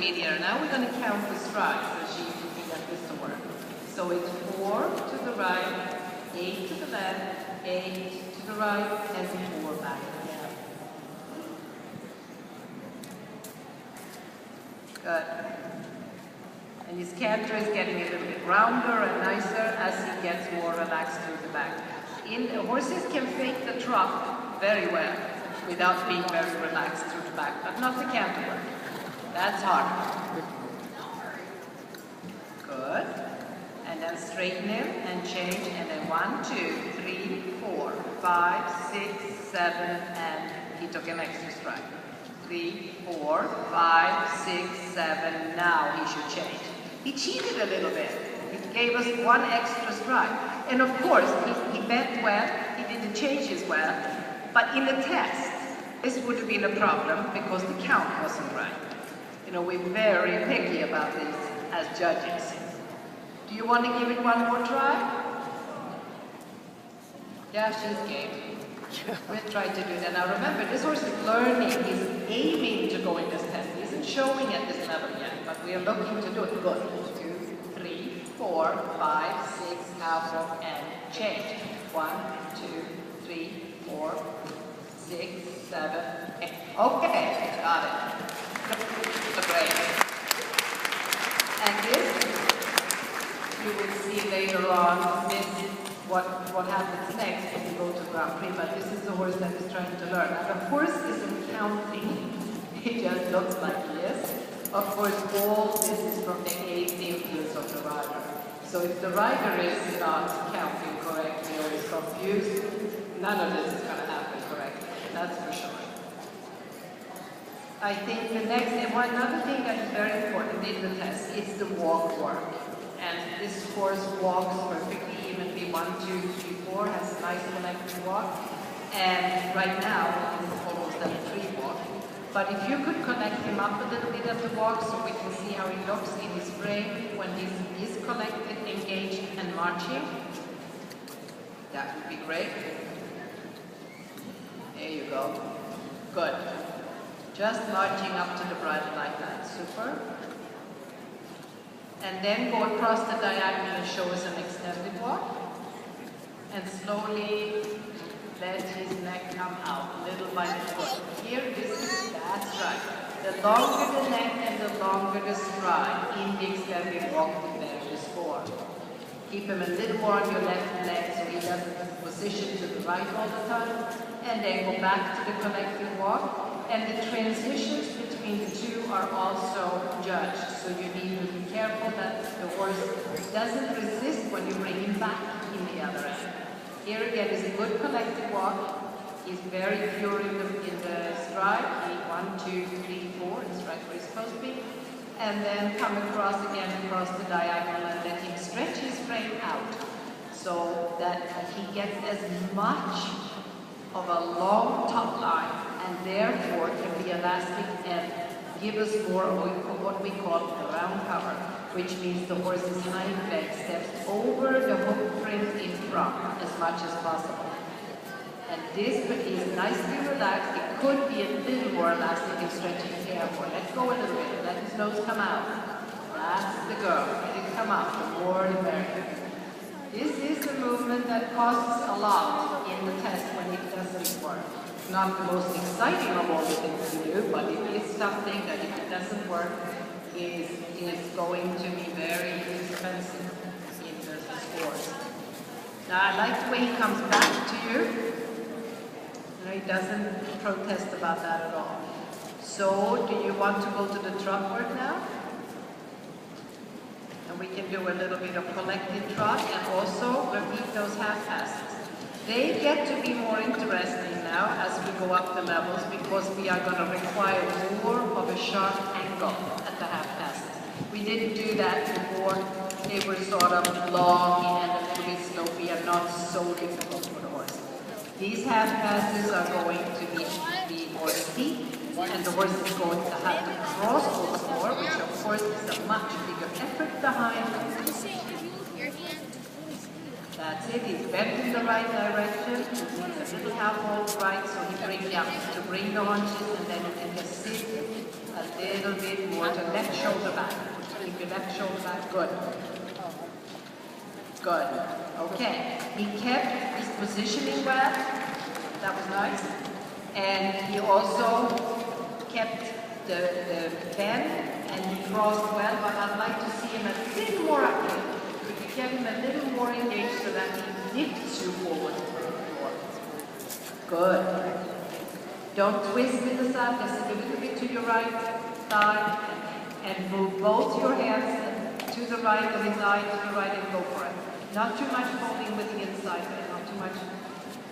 intermediate. Now we're going to count the strides so she can get this to work. So it's 4 to the right, 8 to the left, 8 to the right, and 4 back again. Good. And his canter is getting a little bit rounder and nicer as he gets more relaxed through the back. Horses can fake the trot very well without being very relaxed through the back, but not the canter work. That's hard. Good. And then straighten him and change, and then 1, 2, 3, 4, 5, 6, 7, and he took an extra stride. 3, 4, 5, 6, 7, now he should change. He cheated a little bit. He gave us 1 extra stride. And of course, he bent well, he didn't change as well, but in the test, this would have been a problem because the count wasn't right. You know, we're very picky about this as judges. Do you want to give it 1 more try? Yeah, she's game. We'll try to do that. Now remember, this horse is learning, he's aiming to go in this test. He isn't showing at this level yet, but we are looking to do it. Good. 2, 3, 4, 5, 6, now and change. 1, 2, 3, 4, 6, 7, 8. Okay, got it. Great. And this, you will see later on, what happens next when you go to Grand Prix, but this is the horse that is trying to learn. And the horse isn't counting, he just looks like he is. Of course, all this is from the influence of the rider. So if the rider is not counting correctly or is confused, none of this is going to happen correctly, that's for sure. I think the next, and one other thing that is very important in the test is the walk work. And this horse walks perfectly evenly, 1, 2, 3, 4, has a nice connected walk. And right now, it's almost at a 3 walk. But if you could connect him up a little bit at the walk so we can see how he looks in his frame when he is connected, engaged, and marching, that would be great. There you go. Good. Just marching up to the bridle like that. Super. And then go across the diagonal and show us an extended walk. And slowly let his neck come out, little by little. Here, that's right. The longer the neck and the longer the stride in the extended walk, the better the score. Keep him a little more on your left leg so he doesn't position to the right all the time. And then go back to the connected walk. And the transitions between the two are also judged. So you need to be careful that the horse doesn't resist when you bring him back in the other end. Here again is a good collected walk. He's very pure in the stride. 1, 2, 3, 4 is right where he's supposed to be. And then come across again across the diagonal and let him stretch his frame out so that he gets as much of a long top line and therefore can be elastic and give us more of what we call ground cover, which means the horse's hind leg steps over the hook print in front as much as possible. And this is nicely relaxed. It could be a little more elastic and stretching careful. Let's go a little bit. Let his nose come out. That's the girl. Let it come out. The more the merrier. This is a movement that costs a lot in the test when it doesn't work. It's not the most exciting of all the things to do, but it is something that if it doesn't work, is going to be very expensive in the sport. Now I like the way he comes back to you. You know, he doesn't protest about that at all. So, do you want to go to the trot work now? And we can do a little bit of collected trot and also repeat those half passes. They get to be more interesting now as we go up the levels because we are going to require more of a sharp angle at the half passes. We didn't do that before. They were sort of long and a little bit slopey and not so difficult for the horse. These half passes are going to be more steep and the horse is going to have to cross over more, which of course is a much bigger effort behind. That's it, he's bent in the right direction, he's a little half hold right, so he brings up to bring the haunches and then he can just sit a little bit more to left shoulder back. Keep your left shoulder back. Good. Good. Okay. He kept his positioning well. That was nice. And he also kept the bend and he crossed well, but I'd like to see him a little more up here. Could you get him a little more engaged so that he lifts you forward? Good. Don't twist with the side, just a little bit to your right side and move both your hands to the right of his eye, to the right, and go for it. Not too much holding with the inside and not too much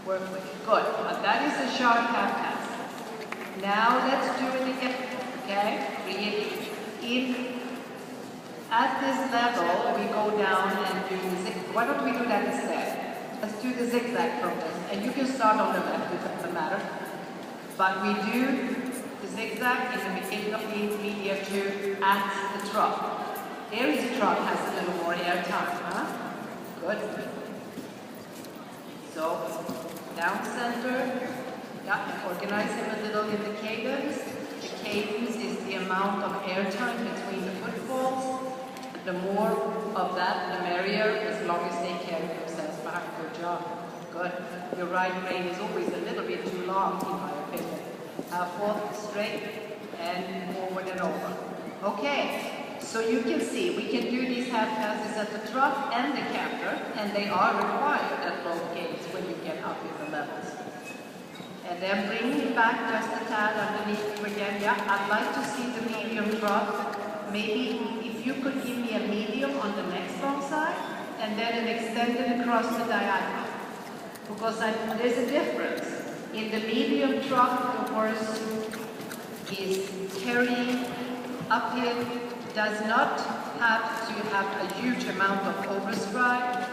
work with it. Good. But that is a sharp half pass. Now let's do it again. Okay? Really. At this level, we go down and do the zigzag. Why don't we do that instead? Let's do the zigzag from this. And you can start on the left, it doesn't matter. But we do the zigzag in the beginning of the intermediate two at the trot. There his trot has a little more air time, huh? Good. So, down center. Yeah, organize him a little in the cadence. The cadence is the amount of air time between the footfalls. The more of that, the merrier, as long as they carry themselves back. Good job. Good. Your right rein is always a little bit too long, in my opinion. Forth, straight, and forward and over. Okay, so you can see, we can do these half passes at the trot and the canter, and they are required at both gates when you get up in the levels. And then bring it back just a tad underneath you again. Yeah, I'd like to see the medium trot. Maybe if you could give me a medium on the next long side, and then an extended across the diagonal. Because there's a difference. In the medium trot, the horse is carrying uphill, does not have to have a huge amount of overstride,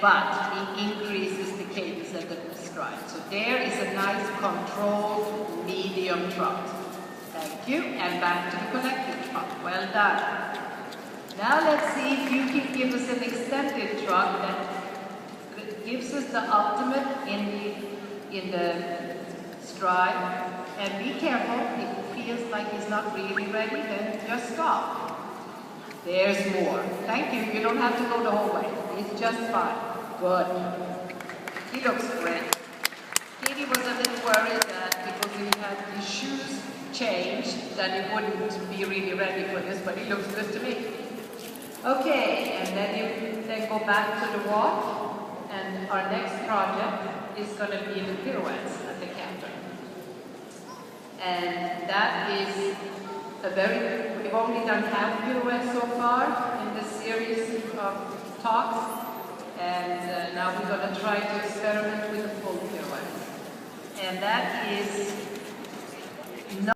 but he increases the cadence at the stride. So there is a nice controlled medium trot. Thank you, and back to the connected trot. Well done. Now let's see if you can give us an extended trot that gives us the ultimate in the stride. And be careful, if it feels like he's not really ready, then just stop. There's more. Thank you, you don't have to go the whole way. It's just fine. Good. He looks great. Catie was a little worried that because he had his shoes changed, that he wouldn't be really ready for this, but he looks good to me. Okay, and then you go back to the walk, and our next project is going to be the pirouettes at the canter. And that is we've only done half pirouettes so far in this series of talks, and now we're going to try to experiment with a full pirouette. And that is